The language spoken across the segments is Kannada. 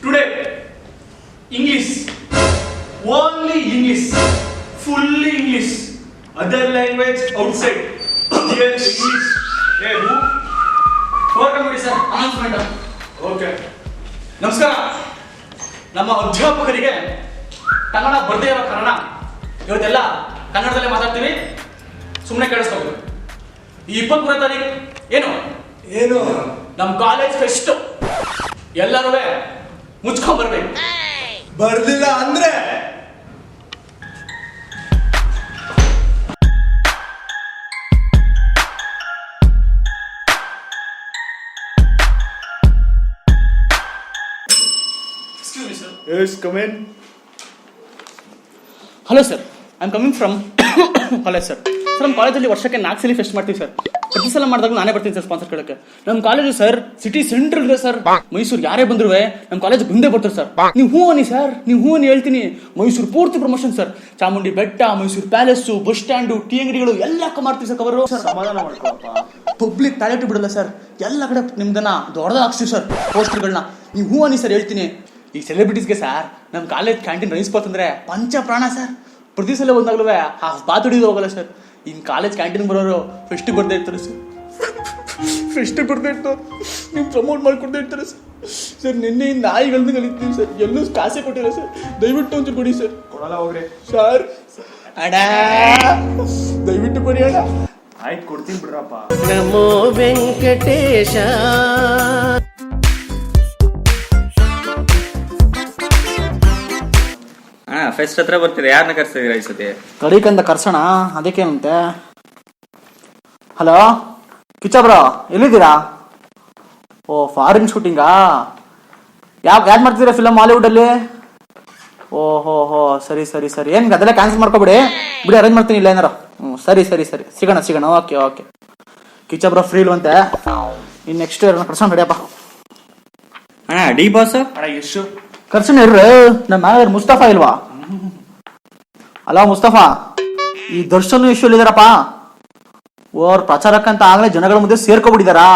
Today, English, only English, fully English, other language outside. Here English. Hey, who? Welcome to sir. Announcement. Okay. ನಮಸ್ಕಾರ. ನಮ್ಮ ಅಧ್ಯಾಪಕರಿಗೆ ಕನ್ನಡ ಬರದೇ ಇರೋ ಕಾರಣ ಇವತ್ತೆಲ್ಲ ಕನ್ನಡದಲ್ಲೇ ಮಾತಾಡ್ತೀವಿ. ಸುಮ್ಮನೆ ಕೇಳಿಸ್ಕೋಬೇಕು. ಈ 23ನೇ ತಾರೀಕು ಏನು ನಮ್ಮ ಕಾಲೇಜ್ ಫೆಸ್ಟ್. ಎಲ್ಲರೂ ಮುಚ್ಕೊಂಡ್ ಬರ್ಬೇಕು. ಬರ್ಲಿಲ್ಲ ಅಂದ್ರೆ Excuse me, sir. Yes, come in. Hello sir, I am coming from college sir. Sir ನಮ್ಮ ಕಾಲೇಜಲ್ಲಿ ವರ್ಷಕ್ಕೆ 4 ಸಲ ಫೆಸ್ಟ್ ಮಾಡ್ತೀವಿ ಸರ್. ಪ್ರತಿ ಸಲ ಮಾಡಿದಾಗ ನಾನೇ ಬರ್ತೀನಿ ಸರ್ ಸ್ಪಾನ್ಸರ್ ಕೇಳಕ್ಕೆ. ನಮ್ಮ ಕಾಲೇಜು ಸರ್ ಸಿಟಿ ಸೆಂಟರ್ ಇದೆ ಸರ್. ಮೈಸೂರು ಯಾರೇ ಬಂದ್ರು ನಮ್ಮ ಕಾಲೇಜ್ ಮುಂದೆ ಬರ್ತಾರೆ ಸರ್. ನೀವು ಹೂ ಅನ್ನಿ ಸರ್, ನೀವು ಹೂ ಅನ್ನಿ ಹೇಳ್ತೀನಿ. ಮೈಸೂರು ಪೂರ್ತಿ ಪ್ರಮೋಷನ್ ಸರ್. ಚಾಮುಂಡಿ ಬೆಟ್ಟ, Mysuru palace, bus stand, tea ಅಂಗಡಿಗಳು ಎಲ್ಲ ಮಾಡ್ತೀವಿ ಸರ್. ಕವರು ಸಮಾಧಾನ ಮಾಡ್ಕೊಳಪ್ಪ. ಪಬ್ಲಿಕ್ ಟಾಯ್ಲೆಟ್ ಬಿಡಲ್ಲ ಸರ್. ಎಲ್ಲ ಕಡೆ ನಿಮ್ದನ್ನ ದೊಡ್ಡದಾಗ ಹಾಕ್ಸ್ತೀವಿ ಸರ್ ಪೋಸ್ಟರ್ಗಳನ್ನ. ನೀವು ಹೂ ಅನ್ನಿ ಸರ್ ಹೇಳ್ತೀನಿ. ಈ ಸೆಲೆಬ್ರಿಟೀಸ್ಗೆ ಸರ್ ನಮ್ಮ ಕಾಲೇಜ್ ಕ್ಯಾಂಟೀನ್ ರೈಸ್ ಬಾತ್ ಅಂದ್ರೆ ಪಂಚ ಪ್ರಾಣ ಸರ್. ಪ್ರತಿ ಸಲ ಬಂದಾಗಲೂ ಬಾತ್ ಹಿಡಿದು ಹೋಗಲ್ಲ ಸರ್. ಇನ್ನು ಕಾಲೇಜ್ ಕ್ಯಾಂಟೀನ್ ಬರೋರು ಫೆಸ್ಟಿಗೆ ಬರ್ತಾ ಇರ್ತಾರೆ ಸರ್. ಫೆಸ್ಟಿಗೆ ಬರ್ತಾ ಇರ್ತಾರೆ, ನೀವು ಪ್ರಮೋಟ್ ಮಾಡಿಕೊಡ್ತಾ ಇರ್ತಾರೆ ಸರ್. ಸರ್ ನಿನ್ನೆಯಿಂದ ನಾಯಿಗಳನ್ನ ಕಲಿತೀವಿ ಸರ್. ಎಲ್ಲೂ ಕಾಸೆ ಕೊಟ್ಟಿಲ್ಲ ಸರ್. ದಯವಿಟ್ಟು ಒಂಚೂರು ಕೊಡಿ ಸರ್. ಕೊಡಲ್ಲ ಹೋಗ್ರಿ ಸರ್ ಅಣ್ಣ, ದಯವಿಟ್ಟು ಕೊಡಿ ಅಣ್ಣ. ಆಯ್ತು, ಕೊಡ್ತೀನಿ ಬಿಡ್ರಪ್ಪ. ನಮೋ ವೆಂಕಟೇಶ. ಫೆಸ್ಟ್ ಹತ್ರ ಬರ್ತೀರಾ? ಯಾರನ್ನ ಕರ್ಸಿದೀರಾ ಈ ಸತಿ? ಕಡಿಕಂದ ಕರ್ಸೋಣ, ಅದಕ್ಕೇನಂತೆ. ಹಲೋ ಕಿಚ್ಚ ಬ್ರೋ, ಎಲ್ಲಿದ್ದೀರಾ? ಓ, ಫಾರಿನ್ ಶೂಟಿಂಗಾ? ಯಾವ್ದು ಮಾಡ್ತಿದ್ದೀರಾ ಫಿಲಮ್ ಹಾಲಿವುಡಲ್ಲಿ? ಓಹೋ ಹೋ, ಸರಿ ಸರಿ ಸರಿ. ಏನು ಅದೆಲ್ಲ ಕ್ಯಾನ್ಸಲ್ ಮಾಡ್ಕೊಬಿಡಿ, ಬಿಡಿ ಅರೇಂಜ್ ಮಾಡ್ತೀನಿ. ಇಲ್ಲ ಏನಾರು ಸರಿ ಸರಿ ಸರಿ, ಸಿಗೋಣ. Okay okay. Kichcha bro free ಇಲ್ವಂತೆ. ಇನ್ನು ನೆಕ್ಸ್ಟ್ ಕರ್ಸೋಣ ನಡಿಯಪ್ಪ. ಅಣ್ಣ ಡಿ ಬಾಸ್ ಅಣ್ಣ ಎಷ್ಟು ಕರ್ಸೋಣ ಇರ್ರಿ. ನಮ್ಮ ಮ್ಯಾನೇಜರ್ ಮುಸ್ತಫಾ ಇಲ್ವಾ? ಅಲೋ ಮುಸ್ತಫಾ, ಈ ದರ್ಶನ್ ಇಶ್ಯೂ ಇದಾರಪ್ಪ. ಓರ್ ಪ್ರಚಾರಕ್ಕಂತ ಆಗ್ಲೇ ಜನಗಳ ಮುಂದೆ ಸೇರ್ಕೊಬಿಟ್ಟಿದಾರಾ?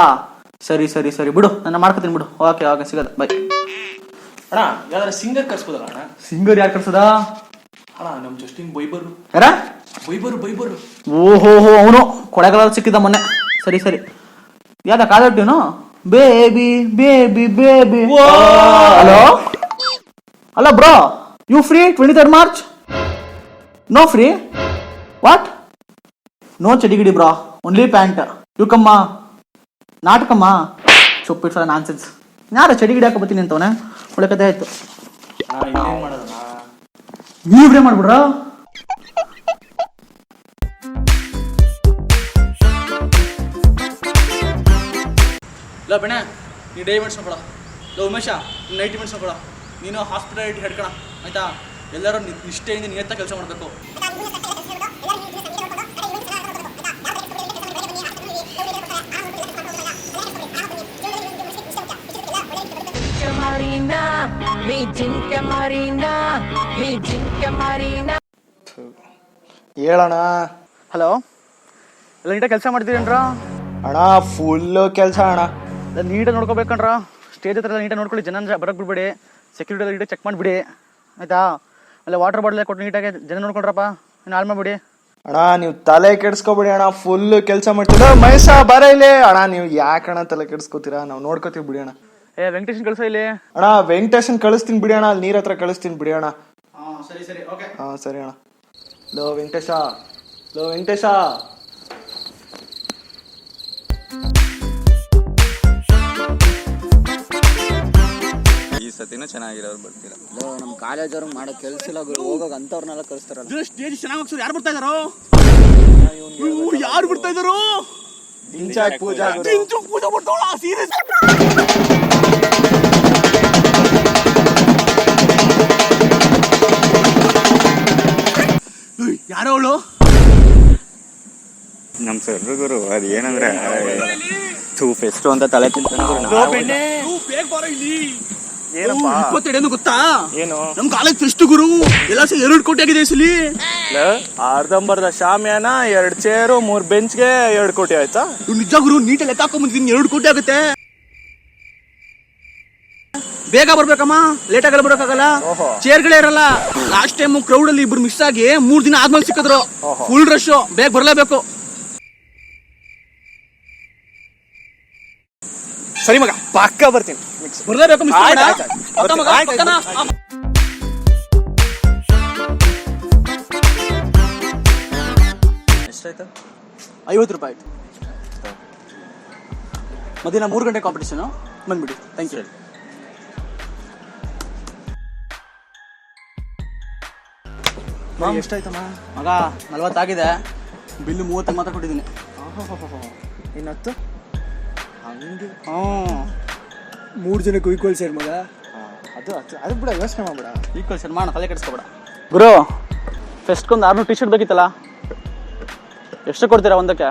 ಸರಿ ಸರಿ ಸರಿ ಬಿಡು, ನಾನು ಮಾಡ್ಕೊತೀನಿ ಬಿಡು. ಓಕೆ ಓಕೆ, ಸಿಗದ ಬೈ. ಅಣ್ಣ ಯಾವ್ದಾರ ಸಿಂಗರ್ ಕರ್ಸ್ಬೋದಲ್ಲ ಅಣ್ಣ? ಸಿಂಗರ್ ಯಾರು ಕರ್ಸದ? ಅಣ್ಣ ನಮ್ ಜಸ್ಟಿನ್ ಬೈಬರು. ಯಾರ ಬೈಬರು. ಓಹೋ ಹೋ, ಅವನು ಕೊಳೆಗಾಲ ಸಿಕ್ಕಿದ ಮೊನ್ನೆ. ಸರಿ ಸರಿ, ಯಾವ್ದ ಕಾಲಟ್ಟಿನು? Baby baby baby. ಹಲೋ ಅಲ್ಲ bro, you free 23rd March? No free? What? No ಚಡಿಗಿಡಿ ಬ್ರೋ, ಓನ್ಲಿ ಪ್ಯಾಂಟ್. ಯು ಕಮ್ಮ ನಾಟಕಮ್ಮ. ಚೊಪ್ಪಿಟ್ ಸಲ ನಾನ್ಸೆನ್ಸ್. ಯಾರ ಚಡಿಗಿಡಿ ಹಾಕ ಬರ್ತೀನಿ ಅಂತವನೇ. ಒಳ್ಳೆ ಕತೆ ಆಯ್ತು. ಇನ್ನೇನ್ ಮಾಡೋದಣ್ಣ? ನೀವ್ರೇ ಮಾಡ್ಬಿಡ್ರ. ಇಲ್ಲ ಬೆಣ್ಣ, ನೀ ಡೇ ಮೆಂಟ್ಸ್ ನೋಡ್ಕೊಳ. ಇಲ್ಲ ಉಮೇಶ, ನೈಟ್ ಮೆಂಟ್ಸ್ ನೋಡ್ಕೊಳ. ನೀನು ಹಾಸ್ಪಿಟಾಲಿಟಿ ಹಿಡ್ಕೊಳ, ಆಯ್ತಾ? ಎಲ್ಲರೂ ನಿಷ್ಠೆಯಿಂದ ನಿಯತ್ತ ಕೆಲಸ ಮಾಡಬೇಕು. ಹೇಳಣ್ಣ. ಹಲೋ, ಎಲ್ಲ ನೀಟಾಗಿ ಕೆಲಸ ಮಾಡ್ತೀರೇನ್ರ? ಅಣ್ಣ ಫುಲ್ ಕೆಲಸ ಅಣ್ಣ. ಎಲ್ಲ ನೀಟಾಗಿ ನೋಡ್ಕೋಬೇಕಣ್ರ. ಸ್ಟೇಜ್ ಹತ್ರ ಎಲ್ಲ ನೀಟಾಗಿ ನೋಡ್ಕೊಳ್ಳಿ. ಜನ ಬರಕ್ಕೆ ಬಿಡ್ಬೇಡಿ. ಸೆಕ್ಯೂರಿಟಿ ಎಲ್ಲ ನೀಟಾಗಿ ಚೆಕ್ ಮಾಡಿಬಿಡಿ, ಆಯ್ತಾ? ಅಲ್ಲ ವಾಟರ್ ಬಾಟಲ್ ಕೊಟ್ಟು ನೀಟಾಗಿ ಜನ ನೋಡ್ಕೊಂಡ್ರಪ್ಪ. ಇನ್ನು ಹಾಳು ಮಾಡ್ಬಿಡಿ. ಅಣ್ಣ ನೀವು ತಲೆ ಕೆಡ್ಸ್ಕೊಬಿಡಿ ಅಣ್ಣ, ಫುಲ್ ಕೆಲಸ ಮಾಡ್ತೀರ. ಮಹೇಶ ಬರ ಇಲ್ಲಿ. ಅಣ್ಣ ನೀವು ಯಾಕಣ್ಣ ತಲೆ ಕೆಡ್ಸ್ಕೊತೀರಾ? ನಾವು ನೋಡ್ಕೋತೀವಿ ಬಿಡಿ ಅಣ್ಣ. ವೆಂಕಟೇಶನ್ ಕಳಿಸೋ ಇಲ್ಲಿ. ಅಣ್ಣ ವೆಂಕಟೇಶನ್ ಕಳಿಸ್ತೀನಿ ಬಿಡಿ ಅಣ್ಣ. ಅಲ್ಲಿ ನೀರ್ ಹತ್ರ ಕಳಿಸ್ತೀನಿ ಬಿಡಿ ಅಣ್ಣ. ಸರಿ ಸರಿ, ಓಕೆ. ಸರಿ ಅಣ್ಣ. ಲೋ ವೆಂಕಟೇಶ. ಈ ಸತಿನೂ ಚೆನ್ನಾಗಿರೋರು ಬರ್ತೀರಾ? ನಮ್ಮ ಕಾಲೇಜವ್ರಿಗೆ ಮಾಡೋ ಕೆಲಸ ಇಲ್ಲ, ಹೋಗೋಕೆ ಅಂತವ್ರನ್ನೆಲ್ಲ ಕಳಿಸ್ತಾರಲ್ಲ. ಸ್ಟೇಜ್ ಚೆನ್ನಾಗಿ ಯಾರು ಬರ್ತಾ ಇದಾರೋ? ಯಾರು ಬರ್ತಾ ಇದಾರೋ? ಪೂಜಾ ಬರ್ತಾವಳ ಸೀರಿಯಸ್. ಯಾರೋ ಅವಳು? ನಮ್ ಸರ್ ಗುರು. ಅದ್ ಏನಂದ್ರೆ ಫೆಸ್ಟ್ ಅಂತ ತಲೆ ತಿಂತಾನೆ. ಏನಪ್ಪಾ 22 ಗೊತ್ತಾ? ಏನು? ನಮ್ ಕಾಲೇಜ್ ಫೆಸ್ಟ್ ಗುರು. ಎಲ್ಲ 2 ಕೋಟಿ ಆಗಿದೆ ಈ ಸಲಿ. ಅರ್ಧಂಬರ್ಧ ಶಾಮಿಯಾನ, 2 ಚೇರು, 3 ಬೆಂಚ್ಗೆ 2 ಕೋಟಿ ಆಯ್ತಾ? ನಿಜ ಗುರು, ನೀಟಲ್ಲಿ ಲೆಕ್ಕ ಹಾಕೊಂಡ್ ಬಂದಿದ್ದೀನಿ. 2 ಕೋಟಿ ಆಗುತ್ತೆ. ಬೇಗ ಬರ್ಬೇಕಮ್ಮ, ಲೇಟ್ ಆಗಲ್ಲ ಬರೋಕ್ಕಾಗಲ್ಲ. ಚೇರ್ಗಳೇ ಇರಲ್ಲ. ಲಾಸ್ಟ್ ಟೈಮ್ ಕ್ರೌಡ್ ಅಲ್ಲಿ ಇಬ್ರು ಮಿಸ್ ಆಗಿ 3 ದಿನ ಆದ್ಮೇಲೆ ಸಿಕ್ಕಿದ್ರು. ಫುಲ್ ರಶ್, ಬೇಗ ಬರ್ಲೇಬೇಕು. ಸರಿ ಮಗ, ಪಕ್ಕ ಬರ್ತೀನಿ. ಬರ್ಲೇಬೇಕು, ಮಿಸ್ ಆಯ್ತು, ಮಾಡ. ಆಯ್ತು, ಆಯ್ತು. ಪಕ್ಕ ಮಗ, ಆಯ್ತು, ಪಕ್ಕನಾ? ಎಷ್ಟಾಯ್ತು? 50 ರೂಪಾಯಿ ಆಯ್ತು. ಮಧ್ಯಾಹ್ನ 3 ಗಂಟೆ ಕಾಂಪಿಟೇಷನ್, ಬಂದ್ಬಿಡಿ. Thank you. ಎಷ್ಟಾಯ್ತಮ್ಮ? ಮಗ 40 ಆಗಿದೆ, ಬಿಲ್ಲು 30 ಮಾತ್ರ ಕೊಟ್ಟಿದ್ದೀನಿ. ಇನ್ನು 10? ಹಂಗೆ 3 ಜನಕ್ಕೆ ಈಕ್ವಲ್ ಸೇರ್ ಮಗ. ಅದು ಬಿಡ, ಯೋಚನೆ ಮಾಡ್ಬೇಡ. ಈಕ್ವಲ್ ಸರ್ ಮಾಡೋಣ, ತಲೆ ಕೆಡಿಸ್ಕೊಬೇಡ. ಗುರು, ಫೆಸ್ಟ್ಗೊಂದು 600 ಟಿ ಶರ್ಟ್ ಬೇಕಿತ್ತಲ್ಲ, ಎಷ್ಟು ಕೊಡ್ತೀರಾ ಒಂದಕ್ಕೆ?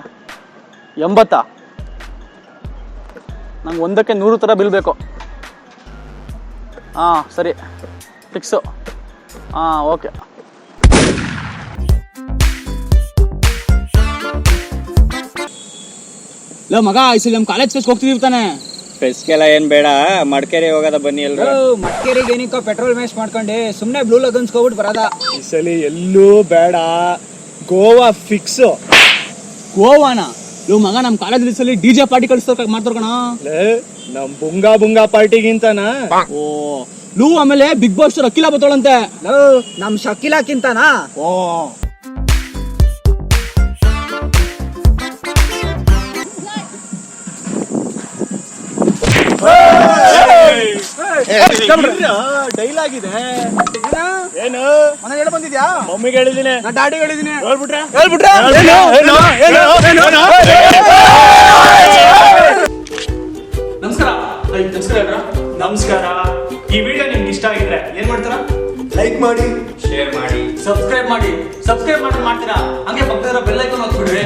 80? ನಂಗೆ ಒಂದಕ್ಕೆ 100 ಥರ ಬಿಲ್ ಬೇಕು. ಹಾಂ ಸರಿ, ಫಿಕ್ಸು. ಹಾಂ ಓಕೆ. ಇಲ್ಲ ಮಗ, ಈ ಸಲ ನಮ್ಮ ಕಾಲೇಜ್ ಫೆಸ್ಟ್ ಹೋಗ್ತಿದೀವಿ ತಾನೆ. ಫೆಸ್ಟ್ಗೆಲ್ಲ ಏನ್ ಬೇಡ, ಮಡಿಕೇರಿ ಹೋಗೋದ ಬನ್ನಿ ಎಲ್ರು. ಮಡಿಕೇರಿಗೆ ಏನಕ್ಕ ಪೆಟ್ರೋಲ್ ಮ್ಯಾಚ್ ಮಾಡ್ಕೊಂಡೆ ಸುಮ್ಮನೆ ಬ್ಲೂ ಲಗನ್ಸ್ ಹೋಗ್ಬಿಟ್ಟು ಬರೋದ. ಈ ಸಲ ಎಲ್ಲೂ ಬೇಡ, ಗೋವಾ ಫಿಕ್ಸ್. ಗೋವಾನ? ಇವ್ ಮಗ, ನಮ್ಮ ಕಾಲೇಜ್ ಸಲ DJ ಪಾರ್ಟಿ ಮಾಡ್ತಾರ. ನಮ್ ಬುಂಗಾ ಪಾರ್ಟಿಗಿಂತನ. ಓ ಲೂ, ಆಮೇಲೆ ಬಿಗ್ ಬಾಸ್ ಅಕ್ಕಿಲ ಬತ್ತೋಳಂತೆ. ನಮ್ ಶಕಿಲಾಕ್ಕಿಂತನಾ? ಓ ಡೈಲಾಗ್ ಇದೆ. ಏನು ಮನೆ ಹೇಳ ಬಂದಿದ್ಯಾ? ಮಮ್ಮಿಗೆ ಹೇಳಿದೀನಿ, ನಾ ಡ್ಯಾಡಿಗೆ ಹೇಳಿದೀನಿ. ಹೇಳ್ಬಿಟ್ರೆ ನಮಸ್ಕಾರ. ನಮಸ್ಕಾರ. ಈ ವಿಡಿಯೋ ನಿಮ್ಗೆ ಇಷ್ಟ ಆಗಿದ್ರೆ ಏನ್ ಮಾಡ್ತಾರಾ? ಲೈಕ್ ಮಾಡಿ, ಶೇರ್ ಮಾಡಿ, ಸಬ್ಸ್ಕ್ರೈಬ್ ಮಾಡಿ. ಸಬ್ಸ್ಕ್ರೈಬ್ ಮಾಡ್ತೀರಾ, ಹಂಗೆ ಪಕ್ಕದ ಬೆಲ್ ಐಕಾನ್ ಒತ್ಬಿಡ್ರಿ.